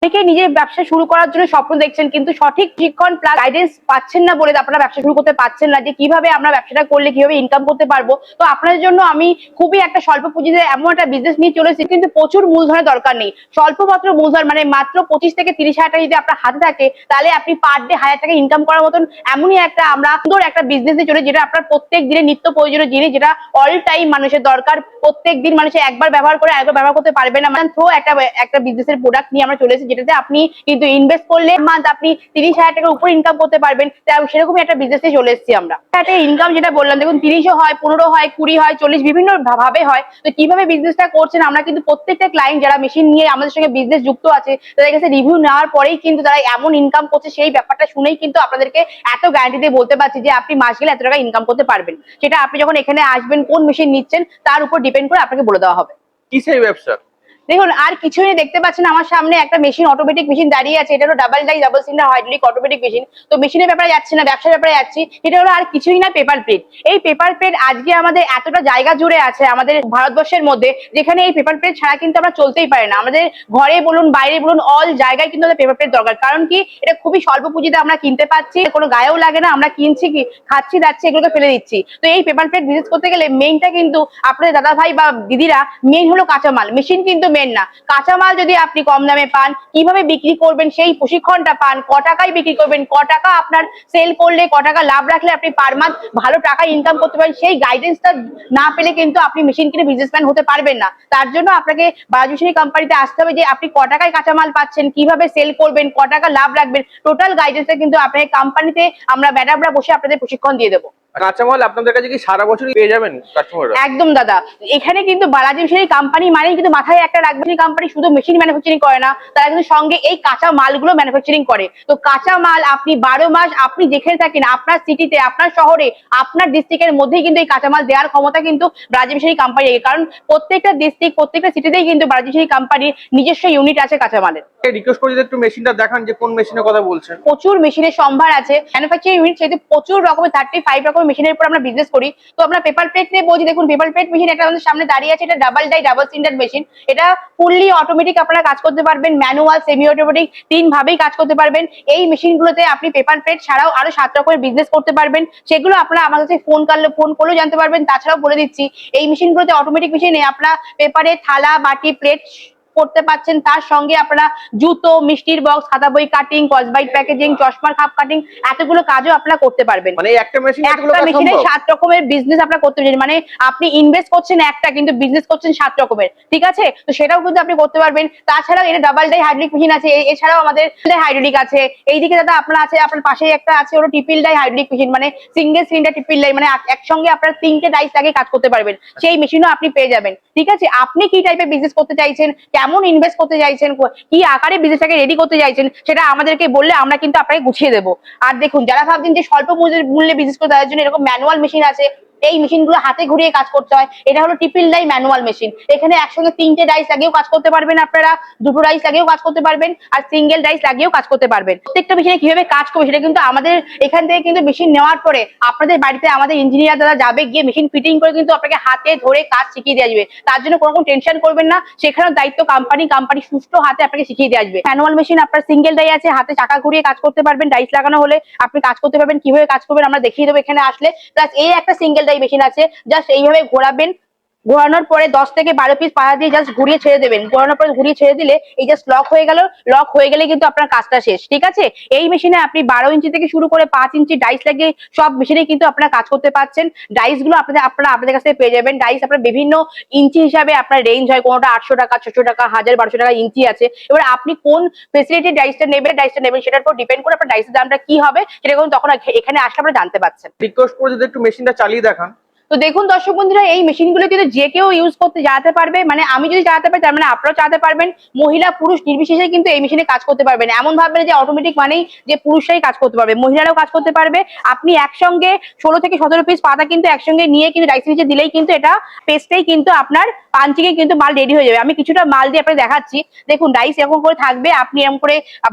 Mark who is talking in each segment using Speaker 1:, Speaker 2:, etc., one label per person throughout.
Speaker 1: অনেকে নিজের ব্যবসা শুরু করার জন্য স্বপ্ন দেখছেন, কিন্তু সঠিক প্রশিক্ষণ প্লাস গাইডেন্স পাচ্ছেন না বলে আপনারা ব্যবসা শুরু করতে পারছেন না, যে কিভাবে আমরা ব্যবসাটা করলে কিভাবে ইনকাম করতে পারবো। তো আপনাদের জন্য আমি খুবই একটা স্বল্প পুঁজিতে এমন একটা বিজনেস নিয়ে চলেছি, কিন্তু প্রচুর মূলধনের দরকার নেই। স্বল্প মাত্র মূলধন, মানে মাত্র 25 থেকে 30 হাজার টাকা যদি আপনার হাতে থাকে, তাহলে আপনি পার ডে 1000 টাকা ইনকাম করার মতন এমনই একটা আমরা সুন্দর একটা বিজনেস নিয়ে চলে, যেটা আপনার প্রত্যেক দিনে নিত্য প্রয়োজনীয় জিনিস, যেটা অল টাইম মানুষের দরকার। প্রত্যেক দিন মানুষের একবার ব্যবহার করে একবার ব্যবহার করতে পারবে না। মানে থ্রো একটা বিজনেসের প্রোডাক্ট নিয়ে আমরা চলেছি, যেটাতে আপনি কিন্তু ইনভেস্ট করলে মান্থ আপনি 30 হাজার টাকার উপর ইনকাম করতে পারবেন। সেরকমই একটা বিজনেসে চলে এসেছি আমরা। একটা ইনকাম যেটা বললাম, দেখুন 30ও হয়, 15 হয়, 20 হয়, 40 বিভিন্ন ভাবে হয়। তো কিভাবে বিজনেসটা করছেন, আমরা কিন্তু প্রত্যেকটা ক্লায়েন্ট যারা মেশিন নিয়ে আমাদের সঙ্গে বিজনেস যুক্ত আছে, তাদের কাছে রিভিউ নেওয়ার পরেই কিন্তু তারা এমন ইনকাম করছে, সেই ব্যাপারটা শুনেই কিন্তু আপনাদেরকে এত গ্যারান্টি দিয়ে বলতে পারছি যে আপনি মাস গেলে এত টাকা ইনকাম করতে পারবেন। সেটা আপনি যখন এখানে আসবেন, কোন মেশিন নিচ্ছেন তার উপর ডিপেন্ড করে আপনাকে বলে দেওয়া হবে।
Speaker 2: কি সেই ব্যবসা?
Speaker 1: দেখুন, আর কিছুই দেখতে পাচ্ছেন আমার সামনে একটা মেশিন, অটোমেটিক মেশিন দাঁড়িয়ে আছে। এটা হলো double cylinder hydraulic automatic machine. তো মেশিনের ব্যাপারে যাচ্ছি না, ব্যবসার ব্যাপারে যাচ্ছি। এটা হলো আর কিছুই না, পেপার প্লেট। এই পেপার প্লেট আজকে আমাদের এতটা জায়গা জুড়ে আছে আমাদের ভারতবর্ষের মধ্যে, যেখানে এই পেপার প্লেট ছাড়া কিন্তু আমরা চলতেই পারি না। আমাদের ঘরে বলুন, বাইরে বলুন, অল জায়গায় কিন্তু পেপার প্লেট দরকার। কারণ কি, এটা খুবই স্বল্প পুঁজিতে আমরা কিনতে পাচ্ছি, কোনো গায়েও লাগে না, আমরা কিনছি কি খাচ্ছি দাচ্ছি, এগুলোকে ফেলে দিচ্ছি। তো এই পেপার প্লেট বিজনেস করতে গেলে মেইনটা কিন্তু আপনাদের দাদা ভাই বা দিদিরা, মেইন হলো কাঁচামাল। মেশিন কিন্তু মেন না। কাঁচামাল যদি আপনি কম দামে পান, কিভাবে বিক্রি করবেন সেই প্রশিক্ষণটা পান, ক টাকায় বিক্রি করবেন, ক টাকা আপনার সেল করলে, ক টাকা লাভ রাখলে আপনি পার মান্থ ভালো টাকা ইনকাম করতে পারেন, সেই গাইডেন্সটা না পেলে কিন্তু আপনি মেশিন কিনে বিজনেসম্যান হতে পারবেন না। তার জন্য আপনাকে বালাজি মেশিনারি কোম্পানিতে আসতে হবে, যে আপনি ক টাকায় কাঁচামাল পাচ্ছেন, কিভাবে সেল করবেন, ক টাকা লাভ রাখবেন, টোটাল গাইডেন্সটা কিন্তু আপনাকে কোম্পানিতে আমরা ম্যাডামরা বসে আপনাদের প্রশিক্ষণ দিয়ে দেবো।
Speaker 2: কাঁচামাল আপনাদের কাছে কি সারা বছরই পেয়ে যাবেন কাস্টমাররা?
Speaker 1: একদম দাদা, এখানে কিন্তু বালাজি মেশিনারি কোম্পানি মানে কিন্তু মাথায় একটা রাখবেন, কোম্পানি শুধু মেশিন ম্যানুফ্যাকচারিং করে না, তারা কিন্তু সঙ্গে এই কাঁচা মালগুলো ম্যানুফ্যাকচারিং করে। তো কাঁচা মাল আপনি 12 মাস আপনি যেখানে থাকেন, আপনার সিটিতে, আপনার শহরে, আপনার ডিস্ট্রিক্টের মধ্যেই কিন্তু এই কাঁচা মাল দেওয়ার ক্ষমতা কিন্তু বালাজি মেশিনারি কোম্পানি। কারণ প্রত্যেকটা ডিস্ট্রিক্ট, প্রত্যেকটা সিটিতেই কিন্তু বালাজি মেশিনারি কোম্পানির নিজস্ব ইউনিট আছে কাঁচামালের।
Speaker 2: রিকোয়েস্ট করে যদি একটু মেশিনটা দেখান, যে কোন মেশিনের কথা বলছেন।
Speaker 1: প্রচুর মেশিনের সম্ভার আছে, ম্যানুফ্যাকচারিং ইউনিট, সেহেতু প্রচুর রকমের 35 রকমের মেশিনের উপর আমরা বিজনেস করি। তো আমরা পেপার প্লেট নিয়ে বলছি, দেখুন পেপার প্লেট মেশিন একটা আমাদের সামনে দাঁড়িয়ে আছে। এটা ডাবল সিলিন্ডার মেশিন। এটা ফুললি অটোমেটিক আপনারা কাজ করতে পারবেন, ম্যানুয়াল, সেমি অটোমেটিক, 3 ভাবেই কাজ করতে পারবেন। এই মেশিনগুলোতে আপনি পেপার প্লেট ছাড়াও আরো 7 রকমের বিজনেস করতে পারবেন। সেগুলো আপনারা আমার কাছে ফোন করলেও জানতে পারবেন। তাছাড়াও বলে দিচ্ছি, এই মেশিনগুলোতে অটোমেটিক মেশিনে আপনারা পেপারে থালা, বাটি, প্লেট করতে পারছেন। তার সঙ্গে আপনারা জুতো, মিষ্টির বক্স, খাতা বই কাটিং, কসবাইট প্যাকেজিং, চশমার খাপ কাটিং, এতগুলো কাজও আপনারা করতে পারবেন।
Speaker 2: মানে একটা মেশিনে
Speaker 1: 7 রকমের বিজনেস আপনারা করতে পারবেন। মানে আপনি ইনভেস্ট করছেন একটা, কিন্তু বিজনেস করছেন 7 রকমের, ঠিক আছে? তো সেটাও কিন্তু আপনি করতে পারবেন। তাছাড়াও এটা ডাবল হাইড্রোলিক মেশিন আছে, এছাড়াও আমাদের হাইড্রোলিক আছে। এইদিকে দাদা আপনার আছে, আপনার পাশে একটা আছে, ওটা ট্রিপল হাইড্রোলিক মেশিন, মানে সিঙ্গেল সিলিন্ডার ট্রিপল মানে একসঙ্গে আপনার 3টে ডাইস লাগিয়ে কাজ করতে পারবেন। সেই মেশিনও আপনি পেয়ে যাবেন, ঠিক আছে? আপনি কি টাইপের বিজনেস করতে চাইছেন, কেমন ইনভেস্ট করতে চাইছেন, কি আকারে বিজনেসটাকে রেডি করতে চাইছেন, সেটা আমাদেরকে বললে আমরা কিন্তু আপনাকে গুছিয়ে দেবো। আর দেখুন, যারা ভাবছেন যে স্বল্প মূল্যে বিজনেস করে, তাদের জন্য এরকম ম্যানুয়াল মেশিন আছে। এই মেশিনগুলো হাতে ঘুরিয়ে কাজ করতে হয়। এটা হলো ট্রিপল ম্যানুয়াল মেশিন। এখানে একসঙ্গে 3টে ডাইস লাগিয়েও কাজ করতে পারবেন আপনারা, 2টো ডাইস লাগিয়েও কাজ করতে পারবেন, আর সিঙ্গেল ডাইস লাগিয়েও কাজ করতে পারবেন। প্রত্যেকটা মেশিনে কিভাবে কাজ করবে সেটা কিন্তু আমাদের এখান থেকে কিন্তু মেশিন নেওয়ার পরে আপনাদের বাড়িতে আমাদের ইঞ্জিনিয়ার দ্বারা যাবে, গিয়ে মেশিন ফিটিং করে কিন্তু আপনাকে হাতে ধরে কাজ শিখিয়ে দিয়ে আসবে। তার জন্য কোনো রকম টেনশন করবেন না, সেখানেও দায়িত্ব কোম্পানি সুষ্ঠু হাতে আপনাকে শিখিয়ে দিয়ে আসবে। ম্যানুয়াল মেশিন আপনার সিঙ্গেল ডাই আছে, হাতে চাকা ঘুরিয়ে কাজ করতে পারবেন। ডাইস লাগানো হলে আপনি কাজ করতে পারবেন, কিভাবে কাজ করবেন আমরা দেখিয়ে দেবো এখানে আসলে। প্লাস এই একটা সিঙ্গেল ডাই মেশিন আছে, জাস্ট এইভাবে ঘোরাবেন, ঘোরানোর পরে 10 থেকে 12 পিস পাতা দিয়ে জাস্ট ঘুরিয়ে ছেড়ে দেবেন। ঘোরানোর পরে ঘুরিয়ে ছেড়ে দিলে এই জাস্ট লক হয়ে গেল। লক হয়ে গেলে কিন্তু আপনার কাজটা শেষ, ঠিক আছে? এই মেশিনে আপনি 12 ইঞ্চি থেকে শুরু করে 5 ইঞ্চি ডাইস লাগিয়ে সব মেশিনে কিন্তু আপনারা কাজ করতে পারছেন। ডাইস গুলো আপনাদের কাছে পেয়ে যাবেন। ডাইস আপনার বিভিন্ন ইঞ্চি হিসাবে আপনার রেঞ্জ হয়, কোনোটা 800 টাকা, 600 টাকা, 1000-1200 টাকা ইঞ্চি আছে। এবার আপনি কোন ফেসিলিটি ডাইসটা নেবেন সেটার উপর ডিপেন্ড করে আপনার ডাইসের দামটা কি হবে, সেটা কিন্তু তখন এখানে আসলে আপনারা জানতে পারছেন।
Speaker 2: রিকোয়েস্ট করে যদি একটু মেশিনটা চালিয়ে দেখান।
Speaker 1: তো দেখুন দর্শক বন্ধুরা, এই মেশিনগুলো কিন্তু যে কেউ ইউজ করতে চালাতে পারবে। মানে আমি যদি চালাতে পারি, তার মানে আপনারাও চালাতে পারবেন। মহিলা পুরুষ নির্বিশেষে কিন্তু এই মেশিনে কাজ করতে পারবেন। এমন ভাববেন যে অটোমেটিক মানেই যে পুরুষরাই কাজ করতে পারবে, মহিলারাও কাজ করতে পারবে। আপনি একসঙ্গে 16 থেকে 17 পিস পাতা কিন্তু একসঙ্গে নিয়ে কিন্তু ডাইসের নিচে দিলেই কিন্তু এটা পেস্টেই কিন্তু আপনার পাঞ্চিংয়ে কিন্তু মাল রেডি হয়ে যাবে। আমি কিছুটা মাল দিয়ে আপনাকে দেখাচ্ছি। দেখুন, ডাইস এরকম করে থাকবে, আপনি এরকম করে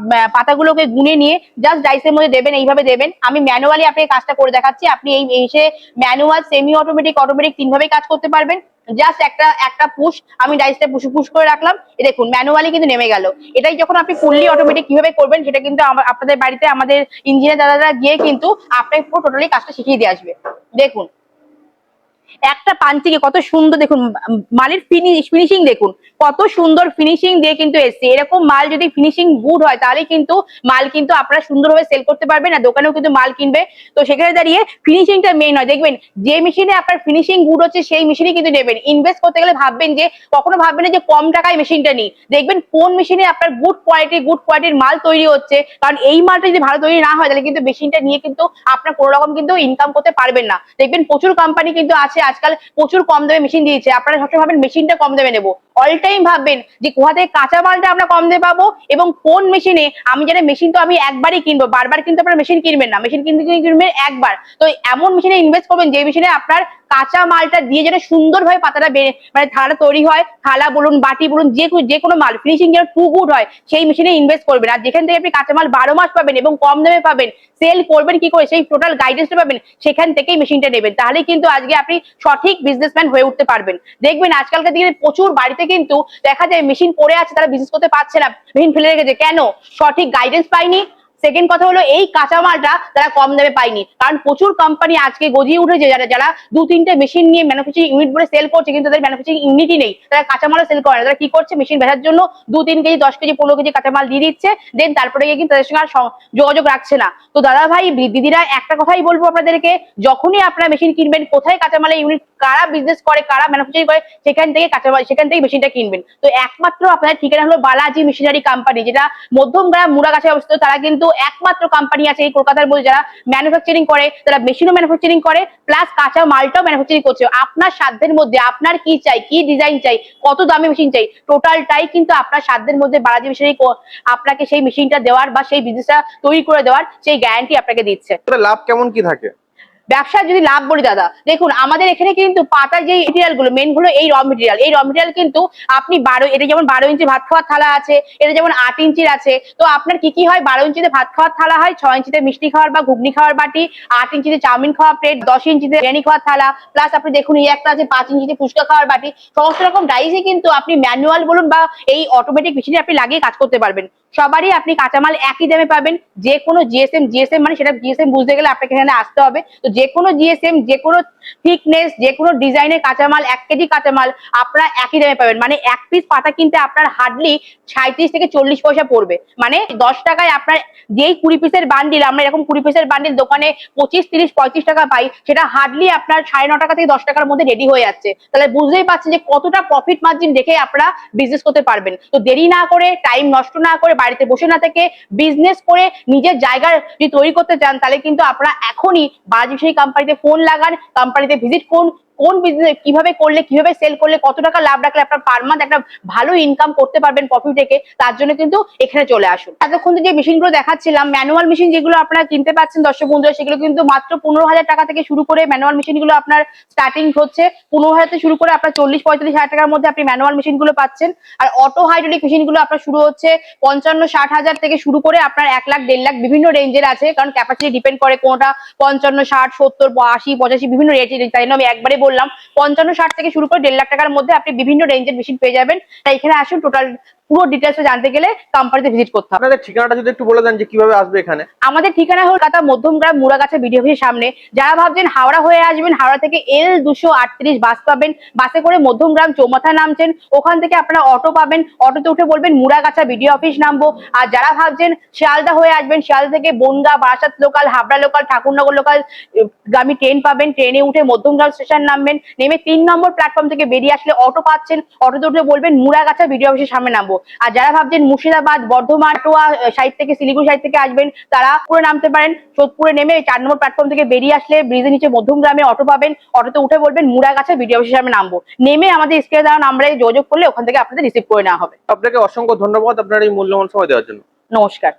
Speaker 1: পাতাগুলোকে গুনে নিয়ে জাস্ট ডাইসের মধ্যে দেবেন, এইভাবে দেবেন। আমি ম্যানুয়ালি আপনাকে কাজটা করে দেখাচ্ছি। আপনি এই ম্যানুয়াল, সেমি অটোমেটিক তিন ভাবে কাজ করতে পারবেন। জাস্ট একটা পুশ, আমি ডাইসটা পুশ করে রাখলাম, এই দেখুন ম্যানুয়ালি কিন্তু নেমে গেল। এটাই যখন আপনি ফুললি অটোমেটিক কিভাবে করবেন সেটা কিন্তু আপনাদের বাড়িতে আমাদের ইঞ্জিনিয়ার দাদারা গিয়ে কিন্তু আপনাকে পুরো টোটালি কাজটা শিখিয়ে দিয়ে আসবে। দেখুন একটা পাঞ্চিকে কত সুন্দর, দেখুন মালের ফিনিশিং দেখুন কত সুন্দর ফিনিশিং দিয়ে কিন্তু এসছে। এরকম মাল যদি ফিনিশিং গুড হয় তাহলে কিন্তু মাল কিন্তু আপনারা সুন্দরভাবে সেল করতে পারবেন, আর দোকানেও কিন্তু মাল কিনবে। তো সেখানে দাঁড়িয়ে ফিনিশিংটা মেইন হয়। দেখবেন যে মেশিনে আপনার ফিনিশিং গুড হচ্ছে সেই মেশিনই কিন্তু নেবেন। ইনভেস্ট করতে গেলে ভাববেন যে, কখনো ভাববেন না যে কম টাকায় মেশিনটা নিই। দেখবেন কোন মেশিনে আপনার গুড কোয়ালিটির মাল তৈরি হচ্ছে, কারণ এই মালটা যদি ভালো তৈরি না হয় তাহলে কিন্তু মেশিনটা নিয়ে কিন্তু আপনার কোনো রকম কিন্তু ইনকাম করতে পারবেন না। দেখবেন প্রচুর কোম্পানি কিন্তু আছে আজকাল প্রচুর কম দামে মেশিন দিয়েছে, আপনারা সবসময় ভাবেন মেশিনটা কম দামে নেবো, অল টাইম ভাববেন যে কোথা থেকে কাঁচা মালটা আমরা কম দামে পাবো এবং কোন মেশিনে আমি জানি মেশিন তো আমি একবারই কিনবো, বারবার কিন্তু আপনারা মেশিন কিনবেন না, মেশিন কিনবেন একবার। তো এমন মেশিনে ইনভেস্ট করবেন যে মেশিনে আপনার কাঁচা মালটা দিয়ে যেন সুন্দরভাবে পাতাটা মানে থালা তৈরি হয়, থালা বলুন বাটি বলুন যে কোনো মাল ফিনিশিং যেন টু গুড হয় সেই মেশিনে ইনভেস্ট করবেন। আর যেখান থেকে আপনি কাঁচা মাল 12 মাস পাবেন এবং কম দামে পাবেন, সেল করবেন কি করে সেই টোটাল গাইডেন্সটা পাবেন, সেখান থেকেই মেশিনটা নেবেন। তাহলে কিন্তু আজকে আপনি সঠিক বিজনেসম্যান হয়ে উঠতে পারবেন। দেখবেন আজকালকার দিনে প্রচুর বাড়িতে কিন্তু দেখা যায় মেশিন পড়ে আছে, তারা বিজনেস করতে পারছে না, মেশিন ফেলে রেখেছে, কেন? সঠিক গাইডেন্স পাইনি। সেকেন্ড কথা হলো এই কাঁচা মালটা তারা কম দামে পায়নি, কারণ প্রচুর কোম্পানি আজকে গজিয়ে উঠেছে যারা 2-3টে মেশিন নিয়ে ম্যানুফ্যাকচারিং ইউনিট বলে সেল করছে, কিন্তু তাদের ম্যানুফ্যাকচারিং ইউনিটই নেই, তারা কাঁচা মালও সেল করে না। তারা কি করছে, মেশিন বেচার জন্য 2-3 কেজি 10 কেজি 15 কেজি কাঁচা মাল দিয়ে দিচ্ছে, দেন তারপরে গিয়ে কিন্তু তাদের সঙ্গে আর যোগাযোগ রাখছে না। তো দাদা ভাই দিদিরা একটা কথাই বলবো আপনাদেরকে, যখনই আপনারা মেশিন কিনবেন, কোথায় কাঁচা মালের ইউনিট, কারা বিজনেস করে, কারা ম্যানুফ্যাকচারিং করে, সেখান থেকে কাঁচা মাল, সেখান থেকে মেশিনটা কিনবেন। তো একমাত্র আপনাদের ঠিকানা হলো বালাজি মেশিনারি কোম্পানি, যেটা মধ্যমগ্রাম মুড়াগাছায় অবস্থিত। তারা কিন্তু একমাত্র কোম্পানি আছে এই কলকাতার মধ্যে যারা ম্যানুফ্যাকচারিং করে, তারা মেশিনও ম্যানুফ্যাকচারিং করে প্লাস কাঁচা মালটাও ম্যানুফ্যাকচারিং করছে। আপনার সাধ্যের মধ্যে আপনার কি চাই, কি ডিজাইন চাই, কত দামি মেশিন চাই, টোটালটাই কিন্তু আপনার সাধ্যের মধ্যে বালাজি মেশিনারি আপনাকে সেই মেশিনটা দেওয়ার বা সেই বিজনেসটা তৈরি করে দেওয়ার সেই গ্যারান্টি আপনাকে দিচ্ছে।
Speaker 2: লাভ কেমন কি থাকে?
Speaker 1: ব্যবসার যদি লাভ বলি দাদা, দেখুন আমাদের এখানে কিন্তু পাতার যে মেটেরিয়াল গুলো মেন হলো এই র মেটেরিয়াল কিন্তু আপনি 12, এটা যেমন 12 ইঞ্চি ভাত খাওয়ার থালা আছে, এটা যেমন 8 ইঞ্চির আছে। তো আপনার কি হয়, 12 ইঞ্চিতে ভাত খাওয়ার থালা হয়, 6 ইঞ্চিতে মিষ্টি খাওয়ার বা ঘুগনি খাওয়ার বাটি, 8 ইঞ্চিতে চাউমিন খাওয়ার প্লেট, 10 ইঞ্চিতে বিরিয়ানি খাওয়ার থালা, প্লাস আপনি দেখুন এই একটা আছে 5 ইঞ্চিতে ফুচকা খাওয়ার বাটি। সমস্ত রকম ডাইসই কিন্তু আপনি ম্যানুয়াল বলুন বা এই অটোমেটিক মেশিনে আপনি লাগিয়ে কাজ করতে পারবেন। সবারই আপনি কাঁচামাল একই দামে পাবেন। যে কোনো জিএসএম মানে সেটা জিএসএম বুঝতে গেলে আপনাকে এখানে আসতে হবে। তো যে কোনো জিএসএম, যে কোনো থিকনেস, যে কোনো ডিজাইনের কাঁচামাল, 1 কেজি কাঁচামাল আপনারা একই দামে পাবেন। মানে এক পিস পাতা কিনতে আপনার হার্ডলি 37 থেকে 40 পয়সা পড়বে। মানে 10 টাকায় আপনার যেই 20 পিসের বান্ডিল, আমরা এরকম 20 পিসের বান্ডিল দোকানে 25, 30, 35 টাকা পাই, সেটা হার্ডলি আপনার 9.5 টাকা থেকে 10 টাকার মধ্যে রেডি হয়ে যাচ্ছে। তাহলে বুঝতেই পারছেন যে কতটা প্রফিট মার্জিন রেখে আপনারা বিজনেস করতে পারবেন। তো দেরি না করে, টাইম নষ্ট না করে, বাড়িতে বসে না থেকে বিজনেস করে নিজের জায়গা যদি তৈরি করতে চান, তাহলে কিন্তু আপনারা এখনই বালাজি মেশিনারি কোম্পানিতে ফোন লাগান, কোম্পানিতে ভিজিট করুন। কোন বিজনেস কিভাবে করলে, কিভাবে সেল করলে, কত টাকা লাভ রাখলে আপনার পার মান্থ একটা ভালো ইনকাম করতে পারবেন প্রফিট থেকে, তার জন্য কিন্তু এখানে চলে আসুন। এতক্ষণ যে মেশিনগুলো দেখাচ্ছিলাম, ম্যানুয়াল মেশিন যেগুলো আপনারা কিনতে পাচ্ছেন দর্শক বন্ধুরা, সেগুলো কিন্তু মাত্র 15,000 টাকা থেকে শুরু করে ম্যানুয়াল মেশিনগুলো আপনার স্টার্টিং হচ্ছে 15,000 থেকে শুরু করে আপনার 40-45 হাজার টাকার মধ্যে আপনি ম্যানুয়াল মেশিনগুলো পাচ্ছেন। আর অটো হাইড্রোলিক মেশিনগুলো আপনার শুরু হচ্ছে 55-60 হাজার থেকে শুরু করে আপনার 1 লাখ 1.5 লাখ বিভিন্ন রেঞ্জের আছে, কারণ ক্যাপাসিটি ডিপেন্ড করে, কোনটা 55, 60, 70, 80, 85 বিভিন্ন রেঞ্জের। তাই জন্য আমি একবারে বললাম 55-60 থেকে শুরু করে 1.5 লাখ টাকার মধ্যে আপনি বিভিন্ন রেঞ্জের মেশিন পেয়ে যাবেন। তাই এখানে আসুন, টোটাল পুরো ডিটেলস জানতে গেলে কোম্পানিতে ভিজিট করতে হবে।
Speaker 2: আপনাদের ঠিকানাটা যদি একটু বলে দেন যে কিভাবে আসবে এখানে।
Speaker 1: আমাদের ঠিকানা হলো কলকাতা মধ্যমগ্রাম মুড়াগাছা বিডিও অফিসের সামনে। যারা ভাবছেন হাওড়া হয়ে আসবেন, হাওড়া থেকে L238 বাস পাবেন, বাসে করে মধ্যমগ্রাম চৌমাথা নামছেন, ওখান থেকে আপনারা অটো পাবেন, অটোতে উঠে বলবেন মুড়াগাছা বিডিও অফিস নামবো। আর যারা ভাবছেন শিয়ালদা হয়ে আসবেন, শিয়ালদা থেকে Bongaon, Barasat local, Habra local, Thakurnagar local গামী ট্রেন পাবেন, ট্রেনে উঠে মধ্যমগ্রাম স্টেশন নামবেন, নেমে 3 নম্বর প্ল্যাটফর্ম থেকে বেরিয়ে আসলে অটো পাচ্ছেন, অটোতে উঠে বলবেন মুড়াগাছা বিডিও অফিসের সামনে নামবো। আর যারা ভাবছেন মুর্শিদাবাদ, বর্ধমান, টোয়া সাইড থেকে, শিলিগুড়ি সাইড থেকে আসবেন, তারা পুরো নামতে পারেন সোদপুরে, নেমে 4 নম্বর প্ল্যাটফর্ম থেকে বেরিয়ে আসলে ব্রিজের নিচে মধ্যমগ্রামে অটো পাবেন, অটোতে উঠে বলবেন মুড়াগাছা বিডিও অফিসের সামনে নামবো। নেমে আমাদের স্ক্রিনে দেওয়া নাম্বারে যোগাযোগ করলে ওখান থেকে আপনাদের রিসিভ করে নেওয়া হবে।
Speaker 2: আপনাকে অসংখ্য ধন্যবাদ আপনার এই মূল্যবান সময় দেওয়ার জন্য।
Speaker 1: নমস্কার।